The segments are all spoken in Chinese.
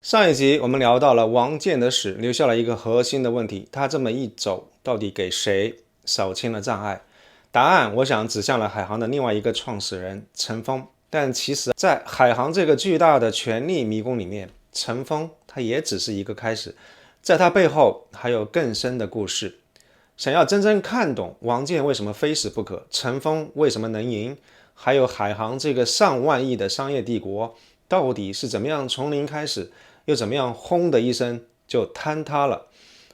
上一集我们聊到了王建的史，留下了一个核心的问题：他这么一走，到底给谁扫清了障碍？答案我想指向了海航的另外一个创始人陈峰。但其实，在海航这个巨大的权力迷宫里面，陈峰他也只是一个开始，在他背后还有更深的故事。想要真正看懂王建为什么非死不可，陈峰为什么能赢，还有海航这个上万亿的商业帝国到底是怎么样从零开始，又怎么样轰的一声就坍塌了，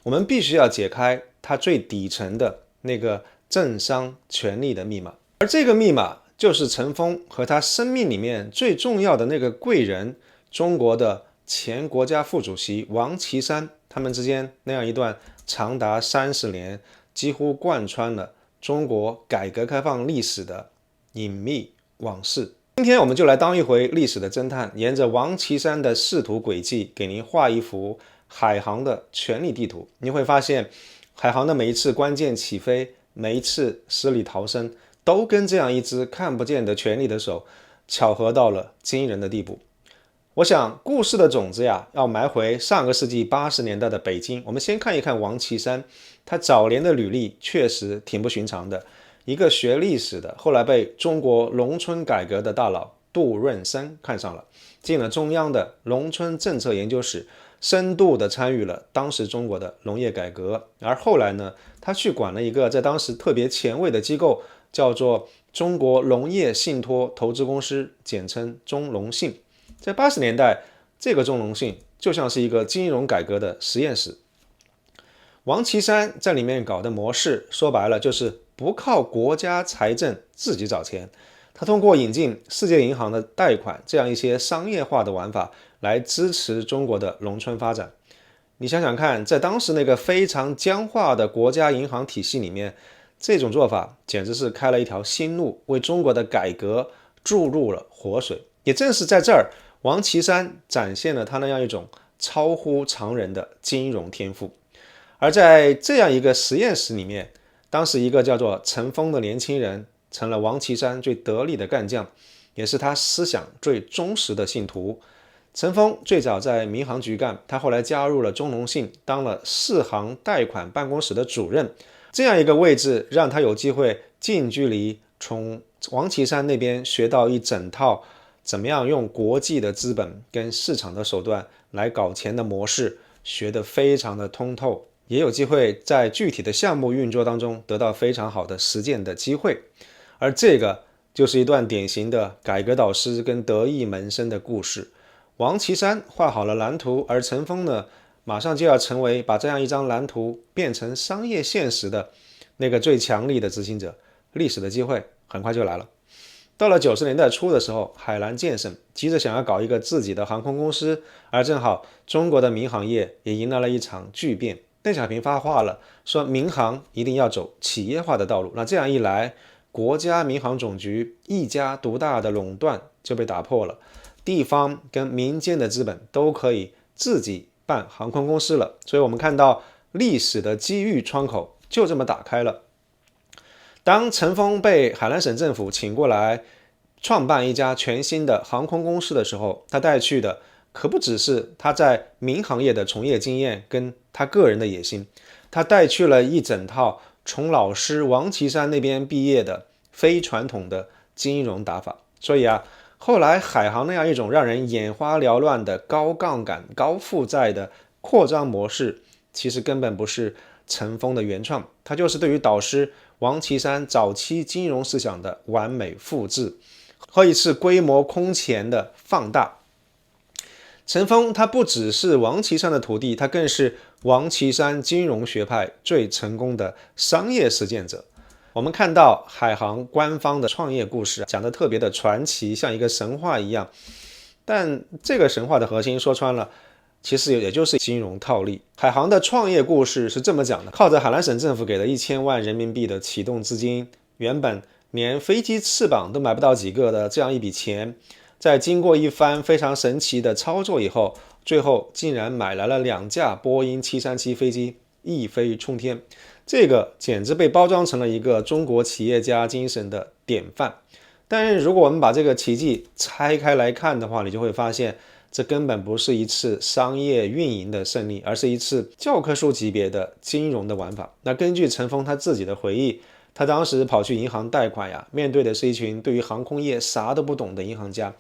我们必须要解开它最底层的那个政商权力的密码。而这个密码就是陈峰和他生命里面最重要的那个贵人，中国的前国家副主席王岐山，他们之间那样一段长达30年，几乎贯穿了中国改革开放历史的隐秘往事。今天我们就来当一回历史的侦探，沿着王岐山的仕途轨迹，给您画一幅海航的权力地图。你会发现，海航的每一次关键起飞，每一次死里逃生，都跟这样一只看不见的权力的手巧合到了惊人的地步。我想故事的种子呀，要埋回上个世纪80年代的北京。我们先看一看王岐山，他早年的履历确实挺不寻常的。一个学历史的，后来被中国农村改革的大佬杜润生看上了，进了中央的农村政策研究室，深度的参与了当时中国的农业改革。而后来呢，他去管了一个在当时特别前卫的机构，叫做中国农业信托投资公司，简称中农信。在80年代，这个中农信就像是一个金融改革的实验室。王岐山在里面搞的模式，说白了就是不靠国家财政自己找钱，他通过引进世界银行的贷款这样一些商业化的玩法来支持中国的农村发展。你想想看，在当时那个非常僵化的国家银行体系里面，这种做法简直是开了一条新路，为中国的改革注入了活水。也正是在这儿，王岐山展现了他那样一种超乎常人的金融天赋。而在这样一个实验室里面，当时一个叫做陈峰的年轻人成了王岐山最得力的干将，也是他思想最忠实的信徒。陈峰最早在民航局干，他后来加入了中农信，当了世行贷款办公室的主任。这样一个位置让他有机会近距离从王岐山那边学到一整套怎么样用国际的资本跟市场的手段来搞钱的模式，学得非常的通透，也有机会在具体的项目运作当中得到非常好的实践的机会。而这个就是一段典型的改革导师跟得意门生的故事。王岐山画好了蓝图，而陈峰呢，马上就要成为把这样一张蓝图变成商业现实的那个最强力的执行者。历史的机会很快就来了。到了90年代初的时候，海南建省急着想要搞一个自己的航空公司，而正好中国的民航业也迎来了一场巨变。邓小平发话了，说民航一定要走企业化的道路。那这样一来，国家民航总局一家独大的垄断就被打破了，地方跟民间的资本都可以自己办航空公司了。所以我们看到历史的机遇窗口就这么打开了。当陈峰被海南省政府请过来创办一家全新的航空公司的时候，他带去的可不只是他在民航业的从业经验跟他个人的野心，他带去了一整套从老师王岐山那边毕业的非传统的金融打法。所以后来海航那样一种让人眼花缭乱的高杠杆、高负债的扩张模式，其实根本不是陈峰的原创，他就是对于导师王岐山早期金融思想的完美复制和一次规模空前的放大。陈峰他不只是王岐山的徒弟，他更是王岐山金融学派最成功的商业实践者。我们看到海航官方的创业故事讲得特别的传奇，像一个神话一样，但这个神话的核心说穿了，其实也就是金融套利。海航的创业故事是这么讲的：靠着海南省政府给的1000万人民币的启动资金，原本连飞机翅膀都买不到几个的这样一笔钱，在经过一番非常神奇的操作以后，最后竟然买来了2架波音737飞机，一飞冲天。这个简直被包装成了一个中国企业家精神的典范。但是如果我们把这个奇迹拆开来看的话，你就会发现这根本不是一次商业运营的胜利，而是一次教科书级别的金融的玩法。那根据陈峰他自己的回忆，他当时跑去银行贷款呀，面对的是一群对于航空业啥都不懂的银行家，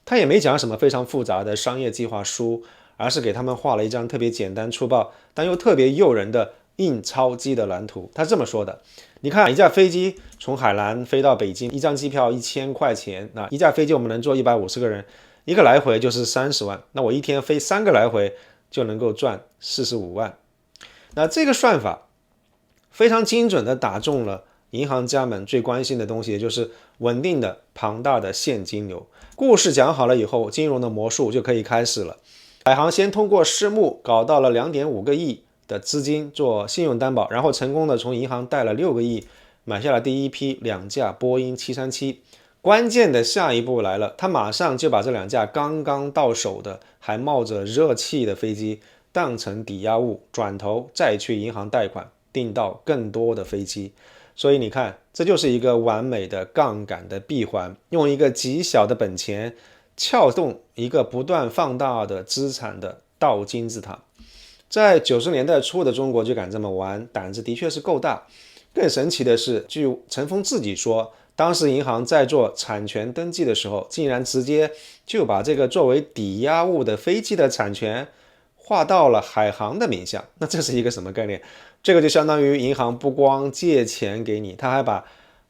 他也没讲什么非常复杂的商业计划书，而是给他们画了一张特别简单粗暴但又特别诱人的印钞机的蓝图。他这么说的：你看，一架飞机从海南飞到北京，一张机票1000块钱，那一架飞机我们能坐150个人，一个来回就是30万，那我一天飞3个来回就能够赚45万。那这个算法非常精准地打中了银行家们最关心的东西，也就是稳定的庞大的现金流。故事讲好了以后，金融的魔术就可以开始了。海航先通过私募搞到了2.5个亿的资金做信用担保，然后成功的从银行贷了6个亿，买下了第一批2架波音737。关键的下一步来了，他马上就把这2架刚刚到手的还冒着热气的飞机当成抵押物，转头再去银行贷款订到更多的飞机。所以你看，这就是一个完美的杠杆的闭环，用一个极小的本钱撬动一个不断放大的资产的倒金字塔。在90年代初的中国就敢这么玩，胆子的确是够大。更神奇的是，据陈峰自己说，当时银行在做产权登记的时候，竟然直接就把这个作为抵押物的飞机的产权划到了海航的名下。那这是一个什么概念？这个就相当于银行不光借钱给你，他还把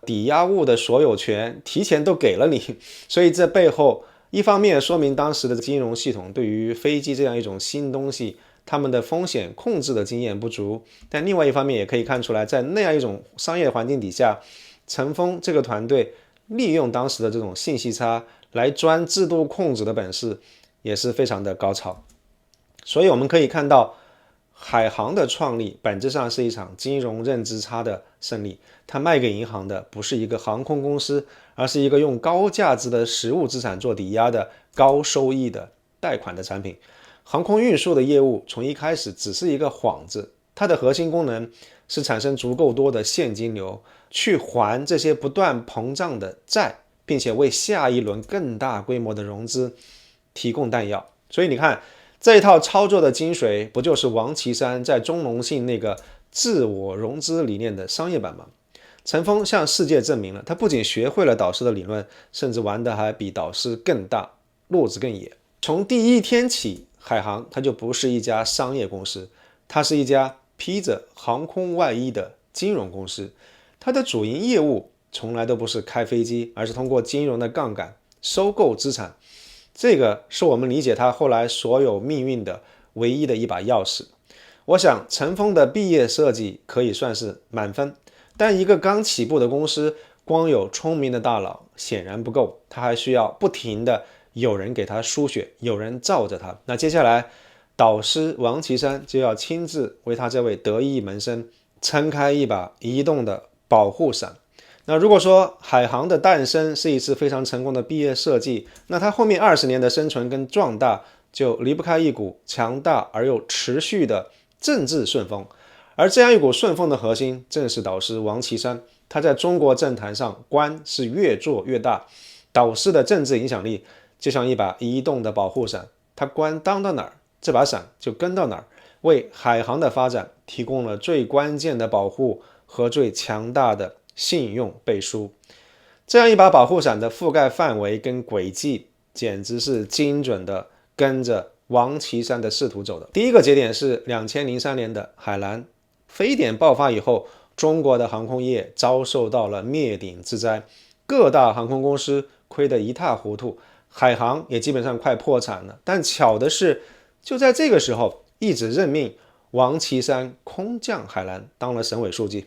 抵押物的所有权提前都给了你。所以这背后一方面说明当时的金融系统对于飞机这样一种新东西，他们的风险控制的经验不足，但另外一方面也可以看出来，在那样一种商业环境底下，陈峰这个团队利用当时的这种信息差来钻制度控制的本事也是非常的高超。所以我们可以看到，海航的创立本质上是一场金融认知差的胜利。它卖给银行的不是一个航空公司，而是一个用高价值的实物资产做抵押的高收益的贷款的产品。航空运输的业务从一开始只是一个幌子，它的核心功能是产生足够多的现金流去还这些不断膨胀的债，并且为下一轮更大规模的融资提供弹药。所以你看，这一套操作的精髓，不就是王岐山在中农信那个自我融资理念的商业版吗？陈峰向世界证明了，他不仅学会了导师的理论，甚至玩的还比导师更大，路子更野。从第一天起，海航它就不是一家商业公司，它是一家披着航空外衣的金融公司。它的主营业务从来都不是开飞机，而是通过金融的杠杆收购资产。这个是我们理解它后来所有命运的唯一的一把钥匙。我想陈峰的毕业设计可以算是满分，但一个刚起步的公司，光有聪明的大脑显然不够，他还需要不停的有人给他输血，有人罩着他。那接下来导师王岐山就要亲自为他这位得意门生撑开一把移动的保护伞。那如果说海航的诞生是一次非常成功的毕业设计，那它后面20年的生存跟壮大就离不开一股强大而又持续的政治顺风。而这样一股顺风的核心正是导师王岐山，他在中国政坛上官是越做越大。导师的政治影响力就像一把移动的保护伞，他官当到哪儿，这把伞就跟到哪儿，为海航的发展提供了最关键的保护和最强大的信用背书。这样一把保护伞的覆盖范围跟轨迹简直是精准的跟着王岐山的仕途走的。第一个节点是2003年的海南非典爆发以后，中国的航空业遭受到了灭顶之灾，各大航空公司亏得一塌糊涂，海航也基本上快破产了。但巧的是，就在这个时候，一纸任命王岐山空降海南当了省委书记。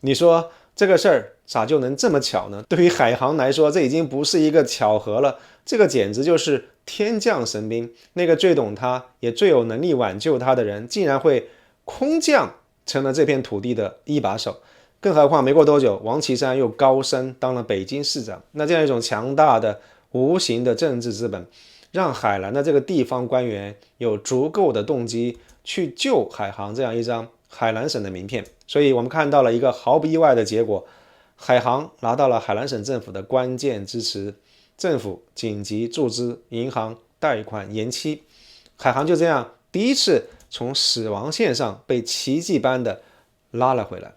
你说这个事儿咋就能这么巧呢？对于海航来说，这已经不是一个巧合了，这个简直就是天降神兵。那个最懂他也最有能力挽救他的人，竟然会空降成了这片土地的一把手。更何况没过多久，王岐山又高升当了北京市长。那这样一种强大的无形的政治资本，让海南的这个地方官员有足够的动机去救海航这样一张海南省的名片。所以我们看到了一个毫不意外的结果，海航拿到了海南省政府的关键支持，政府紧急注资，银行贷款延期，海航就这样第一次从死亡线上被奇迹般的拉了回来。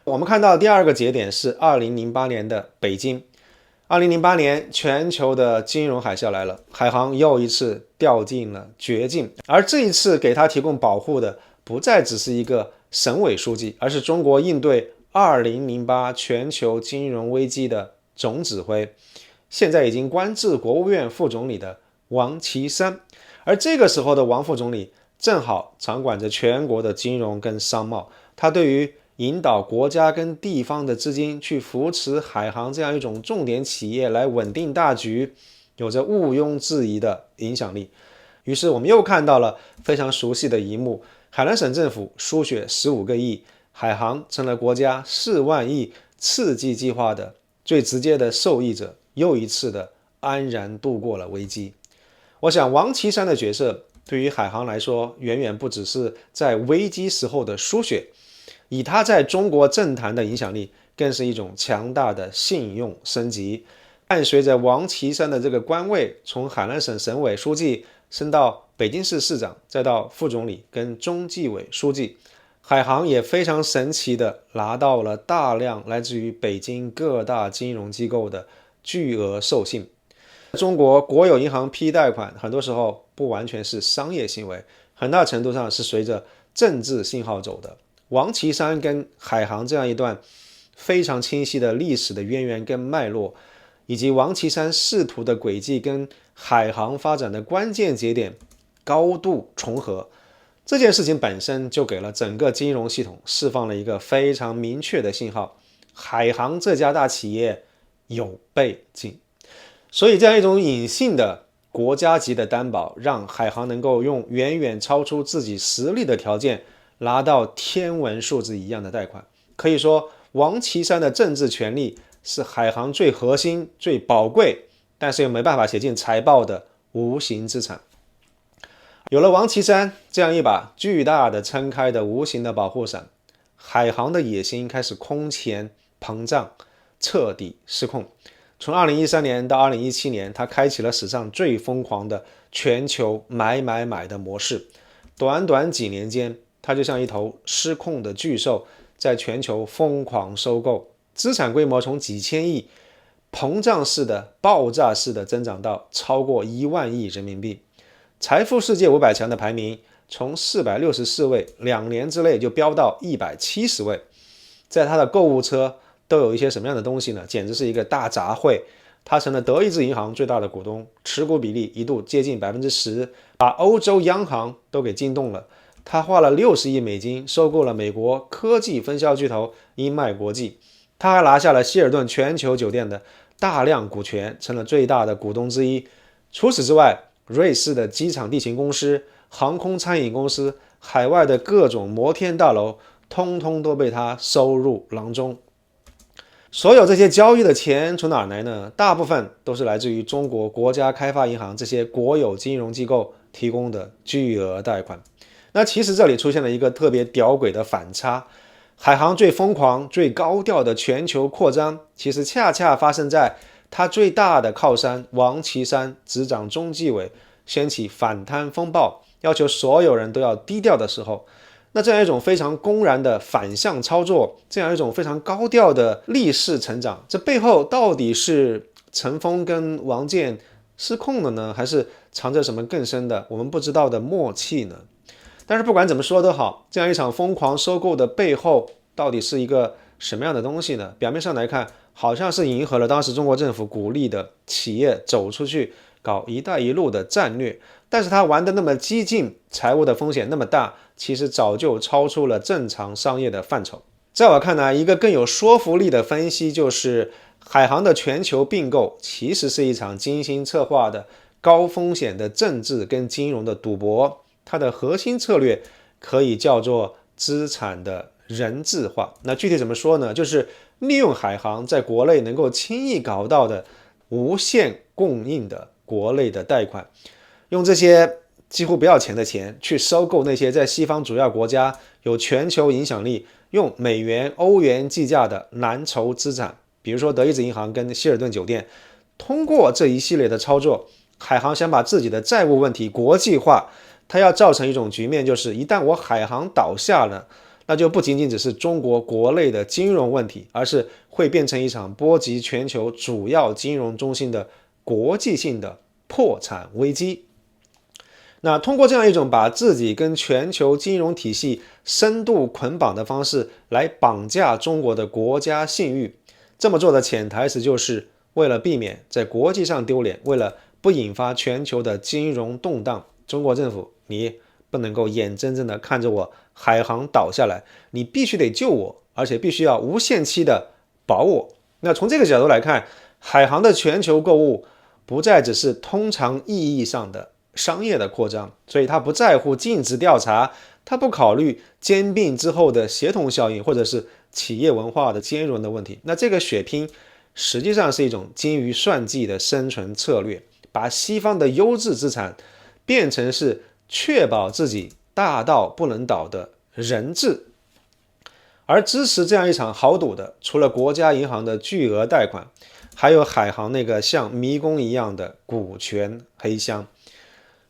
我们看到第二个节点是2008年的北京。2008年全球的金融海啸来了，海航又一次掉进了绝境，而这一次给他提供保护的不再只是一个省委书记，而是中国应对2008全球金融危机的总指挥，现在已经官至国务院副总理的王岐山。而这个时候的王副总理正好掌管着全国的金融跟商贸，他对于引导国家跟地方的资金去扶持海航这样一种重点企业来稳定大局，有着毋庸置疑的影响力。于是我们又看到了非常熟悉的一幕，海南省政府输血15个亿，海航成了国家4万亿刺激计划的最直接的受益者，又一次的安然度过了危机。我想王岐山的角色对于海航来说，远远不只是在危机时候的输血，以他在中国政坛的影响力，更是一种强大的信用升级。伴随着王岐山的这个官位从海南省省委书记升到北京市市长，再到副总理跟中纪委书记，海航也非常神奇的拿到了大量来自于北京各大金融机构的巨额授信。中国国有银行批贷款很多时候不完全是商业行为，很大程度上是随着政治信号走的。王岐山跟海航这样一段非常清晰的历史的渊源跟脉络，以及王岐山仕途的轨迹跟海航发展的关键节点高度重合，这件事情本身就给了整个金融系统释放了一个非常明确的信号：海航这家大企业有背景。所以这样一种隐性的国家级的担保，让海航能够用远远超出自己实力的条件拿到天文数字一样的贷款。可以说王岐山的政治权力是海航最核心最宝贵，但是又没办法写进财报的无形资产。有了王岐山这样一把巨大的撑开的无形的保护伞，海航的野心开始空前膨胀，彻底失控。从2013年到2017年，他开启了史上最疯狂的全球买的模式。短短几年间，他就像一头失控的巨兽，在全球疯狂收购，资产规模从几千亿膨胀式的爆炸式的增长到超过1万亿人民币。财富世界500强的排名从464位2年之内就飙到170位。在他的购物车都有一些什么样的东西呢？简直是一个大杂烩。他成了德意志银行最大的股东，持股比例一度接近 10%， 把欧洲央行都给惊动了。他花了60亿美金收购了美国科技分销巨头英迈国际，他还拿下了希尔顿全球酒店的大量股权，成了最大的股东之一。除此之外，瑞士的机场地勤公司、航空餐饮公司、海外的各种摩天大楼，通通都被他收入囊中。所有这些交易的钱从哪儿来呢？大部分都是来自于中国国家开发银行这些国有金融机构提供的巨额贷款。那其实这里出现了一个特别屌诡的反差，海航最疯狂最高调的全球扩张，其实恰恰发生在他最大的靠山王岐山执掌中纪委掀起反贪风暴，要求所有人都要低调的时候。那这样一种非常公然的反向操作，这样一种非常高调的逆势成长，这背后到底是陈峰跟王健失控了呢，还是藏着什么更深的我们不知道的默契呢？但是不管怎么说都好，这样一场疯狂收购的背后到底是一个什么样的东西呢？表面上来看，好像是迎合了当时中国政府鼓励的企业走出去搞一带一路的战略，但是他玩的那么激进，财务的风险那么大，其实早就超出了正常商业的范畴。在我看来，一个更有说服力的分析就是海航的全球并购其实是一场精心策划的高风险的政治跟金融的赌博，它的核心策略可以叫做资产的人质化。那具体怎么说呢？就是利用海航在国内能够轻易搞到的无限供应的国内的贷款，用这些几乎不要钱的钱去收购那些在西方主要国家有全球影响力，用美元、欧元计价的蓝筹资产，比如说德意志银行跟希尔顿酒店。通过这一系列的操作，海航想把自己的债务问题国际化，它要造成一种局面，就是一旦我海航倒下了，那就不仅仅只是中国国内的金融问题，而是会变成一场波及全球主要金融中心的国际性的破产危机。那通过这样一种把自己跟全球金融体系深度捆绑的方式来绑架中国的国家信誉，这么做的潜台词就是为了避免在国际上丢脸，为了不引发全球的金融动荡，中国政府你不能够眼睁睁的看着我海航倒下来，你必须得救我，而且必须要无限期的保我。那从这个角度来看，海航的全球购物不再只是通常意义上的商业的扩张，所以他不在乎尽职调查，他不考虑兼并之后的协同效应，或者是企业文化的兼容的问题。那这个血拼实际上是一种精于算计的生存策略，把西方的优质资产变成是确保自己大到不能倒的人质。而支持这样一场豪赌的，除了国家银行的巨额贷款，还有海航那个像迷宫一样的股权黑箱。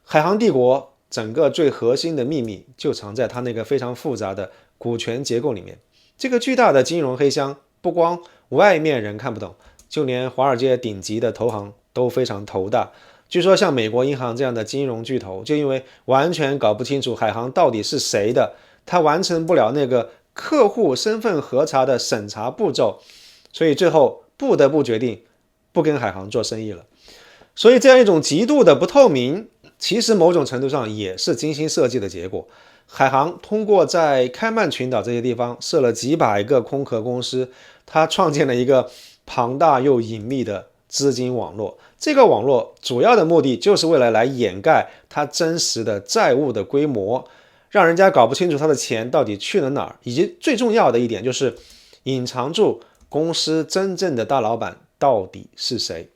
海航帝国整个最核心的秘密就藏在它那个非常复杂的股权结构里面。这个巨大的金融黑箱不光外面人看不懂，就连华尔街顶级的投行都非常头大。据说像美国银行这样的金融巨头，就因为完全搞不清楚海航到底是谁的，他完成不了那个客户身份核查的审查步骤，所以最后不得不决定不跟海航做生意了。所以这样一种极度的不透明，其实某种程度上也是精心设计的结果。海航通过在开曼群岛这些地方设了几百个空壳公司，它创建了一个庞大又隐秘的资金网络。这个网络主要的目的就是为了来掩盖它真实的债务的规模，让人家搞不清楚它的钱到底去了哪儿，以及最重要的一点就是隐藏住公司真正的大老板到底是谁。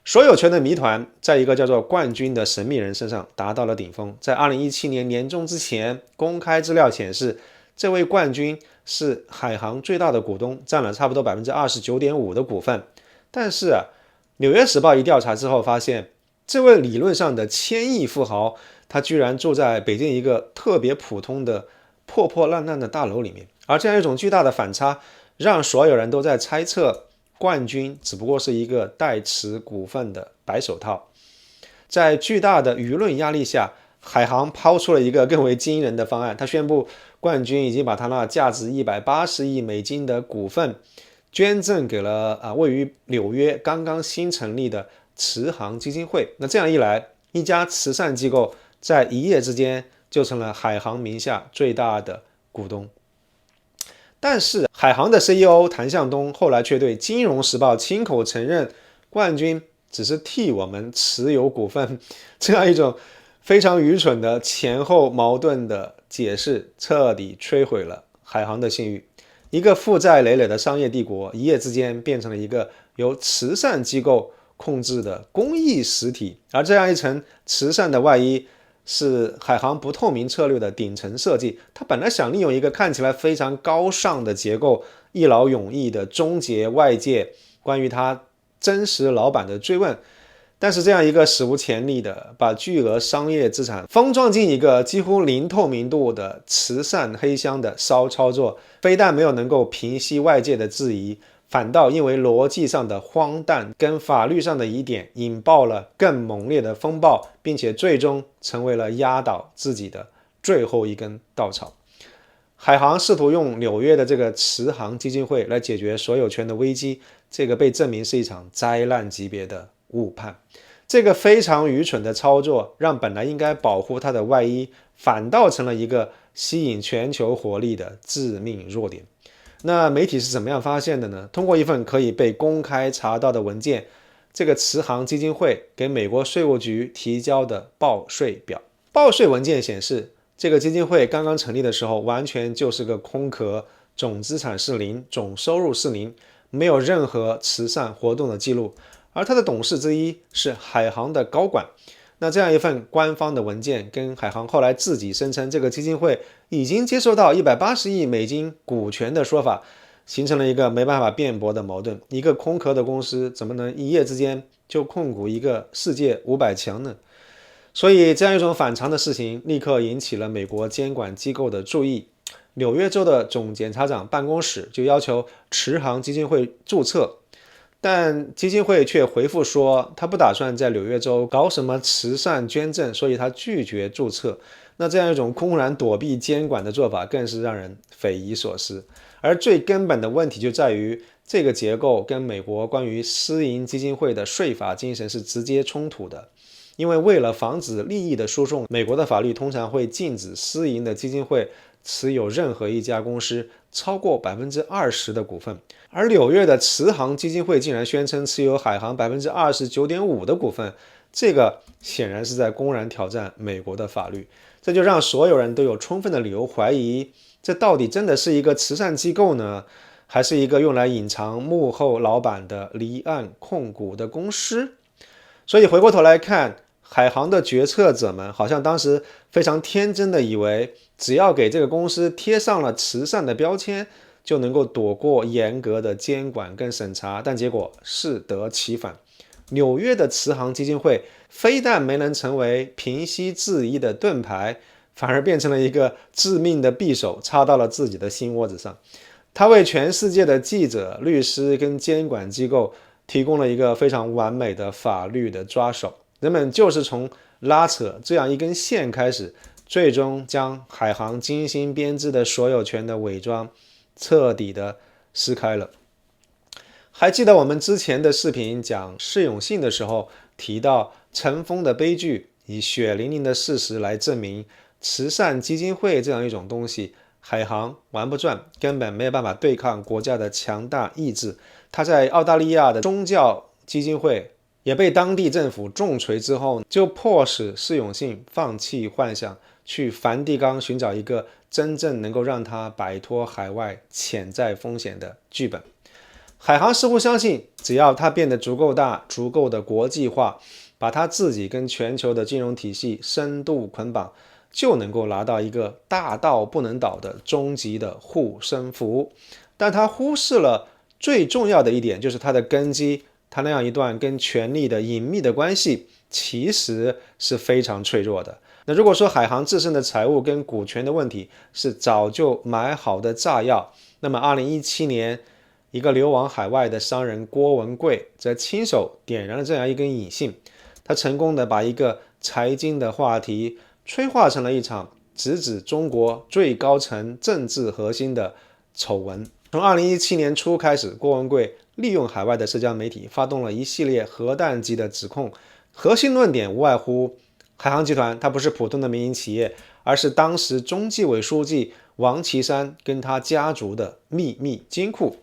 所有权的谜团在一个叫做冠军的神秘人身上达到了顶峰。在2017年年中之前，公开资料显示，这位冠军是海航最大的股东，占了差不多 29.5% 的股份。但是纽约时报一调查之后发现，这位理论上的千亿富豪，他居然住在北京一个特别普通的破破烂烂的大楼里面。而这样一种巨大的反差，让所有人都在猜测冠军只不过是一个代持股份的白手套。在巨大的舆论压力下，海航抛出了一个更为惊人的方案，他宣布冠军已经把他那价值180亿美金的股份捐赠给了位于纽约刚刚新成立的慈航基金会。那这样一来，一家慈善机构在一夜之间就成了海航名下最大的股东。但是海航的 CEO 谭向东后来却对《金融时报》亲口承认，冠军只是替我们持有股份，这样一种非常愚蠢的前后矛盾的解释，彻底摧毁了海航的信誉。一个负债累累的商业帝国，一夜之间变成了一个由慈善机构控制的公益实体，而这样一层慈善的外衣是海航不透明策略的顶层设计。他本来想利用一个看起来非常高尚的结构，一劳永逸的终结外界关于他真实老板的追问，但是这样一个史无前例的把巨额商业资产封装进一个几乎零透明度的慈善黑箱的骚操作，非但没有能够平息外界的质疑，反倒因为逻辑上的荒诞跟法律上的疑点引爆了更猛烈的风暴，并且最终成为了压倒自己的最后一根稻草。海航试图用纽约的这个慈航基金会来解决所有权的危机，这个被证明是一场灾难级别的误判。这个非常愚蠢的操作让本来应该保护它的外衣反倒成了一个吸引全球火力的致命弱点。那媒体是怎么样发现的呢？通过一份可以被公开查到的文件，这个慈航基金会给美国税务局提交的报税表。报税文件显示，这个基金会刚刚成立的时候完全就是个空壳，总资产是0，总收入是0，没有任何慈善活动的记录，而他的董事之一是海航的高管。那这样一份官方的文件跟海航后来自己声称这个基金会已经接收到180亿美金股权的说法，形成了一个没办法辩驳的矛盾。一个空壳的公司怎么能一夜之间就控股一个世界500强呢？所以这样一种反常的事情立刻引起了美国监管机构的注意。纽约州的总检察长办公室就要求慈航基金会注册，但基金会却回复说，他不打算在纽约州搞什么慈善捐赠，所以他拒绝注册。那这样一种公然躲避监管的做法，更是让人匪夷所思。而最根本的问题就在于，这个结构跟美国关于私营基金会的税法精神是直接冲突的。因为为了防止利益的输送，美国的法律通常会禁止私营的基金会持有任何一家公司超过20%的股份，而纽约的慈航基金会竟然宣称持有海航29.5%的股份，这个显然是在公然挑战美国的法律。这就让所有人都有充分的理由怀疑，这到底真的是一个慈善机构呢，还是一个用来隐藏幕后老板的离岸控股的公司？所以回过头来看，海航的决策者们好像当时非常天真的以为，只要给这个公司贴上了慈善的标签，就能够躲过严格的监管跟审查，但结果适得其反。纽约的慈航基金会非但没能成为平息质疑的盾牌，反而变成了一个致命的匕首，插到了自己的心窝子上。他为全世界的记者、律师跟监管机构提供了一个非常完美的法律的抓手。人们就是从拉扯这样一根线开始，最终将海航精心编织的所有权的伪装彻底的撕开了。还记得我们之前的视频讲释永信的时候，提到尘封的悲剧，以血淋淋的事实来证明慈善基金会这样一种东西，海航玩不转，根本没有办法对抗国家的强大意志。他在澳大利亚的宗教基金会也被当地政府重锤之后，就迫使释永信放弃幻想，去梵蒂冈寻找一个真正能够让他摆脱海外潜在风险的剧本。海航似乎相信，只要他变得足够大、足够的国际化，把他自己跟全球的金融体系深度捆绑，就能够拿到一个大到不能倒的终极的护身符。但他忽视了最重要的一点，就是他的根基，他那样一段跟权力的隐秘的关系，其实是非常脆弱的。那如果说海航自身的财务跟股权的问题是早就埋好的炸药，那么2017年一个流亡海外的商人郭文贵则亲手点燃了这样一根引信，他成功的把一个财经的话题催化成了一场直指中国最高层政治核心的丑闻。从2017年初开始，郭文贵利用海外的社交媒体发动了一系列核弹级的指控，核心论点无外乎海航集团它不是普通的民营企业，而是当时中纪委书记王岐山跟他家族的秘密金库。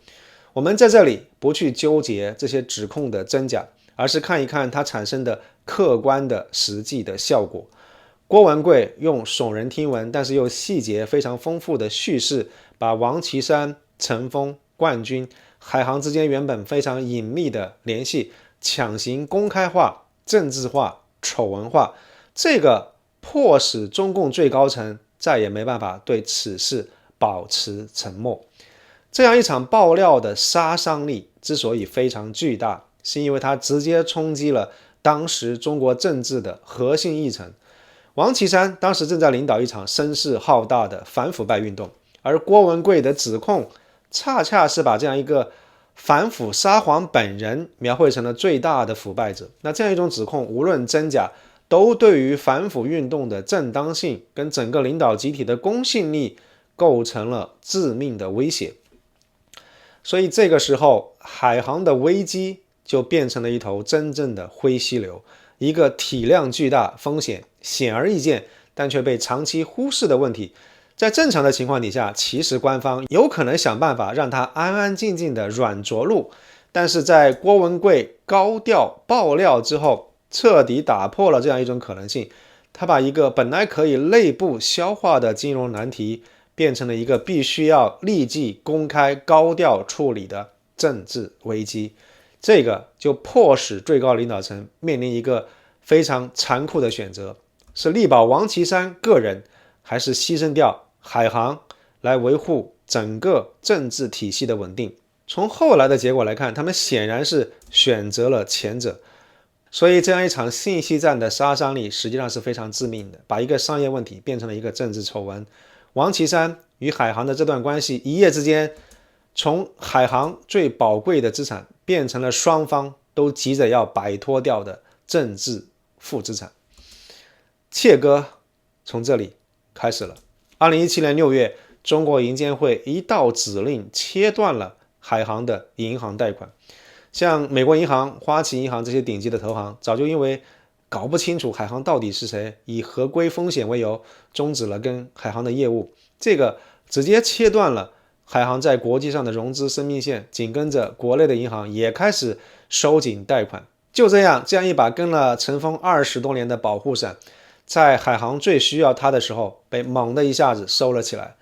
我们在这里不去纠结这些指控的真假，而是看一看它产生的客观的实际的效果。郭文贵用耸人听闻但是又细节非常丰富的叙事，把王岐山、陈峰、冠军、海航之间原本非常隐秘的联系强行公开化、政治化、丑闻化，这个迫使中共最高层再也没办法对此事保持沉默。这样一场爆料的杀伤力之所以非常巨大，是因为它直接冲击了当时中国政治的核心议程。王岐山当时正在领导一场声势浩大的反腐败运动，而郭文贵的指控恰恰是把这样一个反腐沙皇本人描绘成了最大的腐败者。那这样一种指控无论真假，都对于反腐运动的正当性跟整个领导集体的公信力构成了致命的威胁。所以这个时候，海航的危机就变成了一头真正的灰犀牛，一个体量巨大、风险显而易见但却被长期忽视的问题。在正常的情况底下，其实官方有可能想办法让他安安静静的软着陆，但是在郭文贵高调爆料之后，彻底打破了这样一种可能性。他把一个本来可以内部消化的金融难题变成了一个必须要立即公开高调处理的政治危机，这个就迫使最高领导层面临一个非常残酷的选择，是力保王岐山个人，还是牺牲掉海航来维护整个政治体系的稳定。从后来的结果来看，他们显然是选择了前者。所以这样一场信息战的杀伤力实际上是非常致命的，把一个商业问题变成了一个政治丑闻。王岐山与海航的这段关系一夜之间从海航最宝贵的资产变成了双方都急着要摆脱掉的政治负资产。切割从这里开始了。2017年6月，中国银监会一道指令切断了海航的银行贷款。像美国银行、花旗银行这些顶级的投行，早就因为搞不清楚海航到底是谁，以合规风险为由终止了跟海航的业务。这个直接切断了海航在国际上的融资生命线，紧跟着国内的银行也开始收紧贷款。就这样一把跟了陈峰20多年的保护伞，在海航最需要它的时候被猛的一下子收了起来，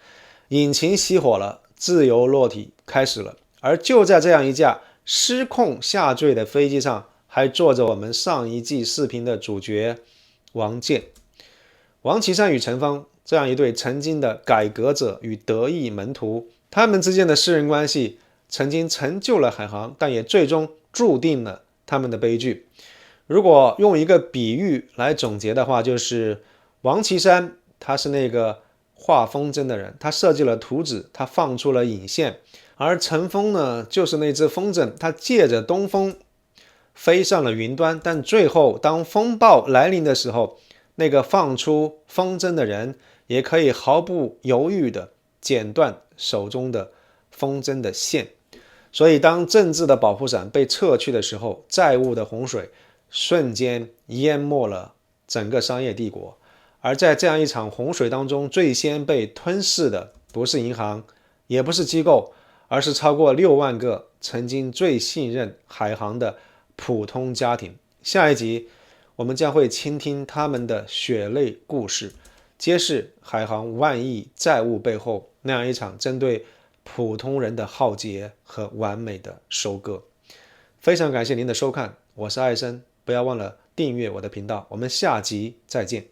引擎熄火了，自由落体开始了。而就在这样一架失控下坠的飞机上，还坐着我们上一季视频的主角王健。王岐山与陈峰这样一对曾经的改革者与得意门徒，他们之间的私人关系曾经成就了海航，但也最终注定了他们的悲剧。如果用一个比喻来总结的话，就是王岐山他是那个画风筝的人，他设计了图纸，他放出了引线，而陈峰呢，就是那只风筝，他借着东风飞上了云端，但最后当风暴来临的时候，那个放出风筝的人也可以毫不犹豫地剪断手中的风筝的线。所以当政治的保护伞被撤去的时候，债务的洪水瞬间淹没了整个商业帝国。而在这样一场洪水当中，最先被吞噬的不是银行，也不是机构，而是超过6万个曾经最信任海航的普通家庭。下一集我们将会倾听他们的血泪故事，揭示海航万亿债务背后那样一场针对普通人的浩劫和完美的收割。非常感谢您的收看，我是艾森，不要忘了订阅我的频道，我们下集再见。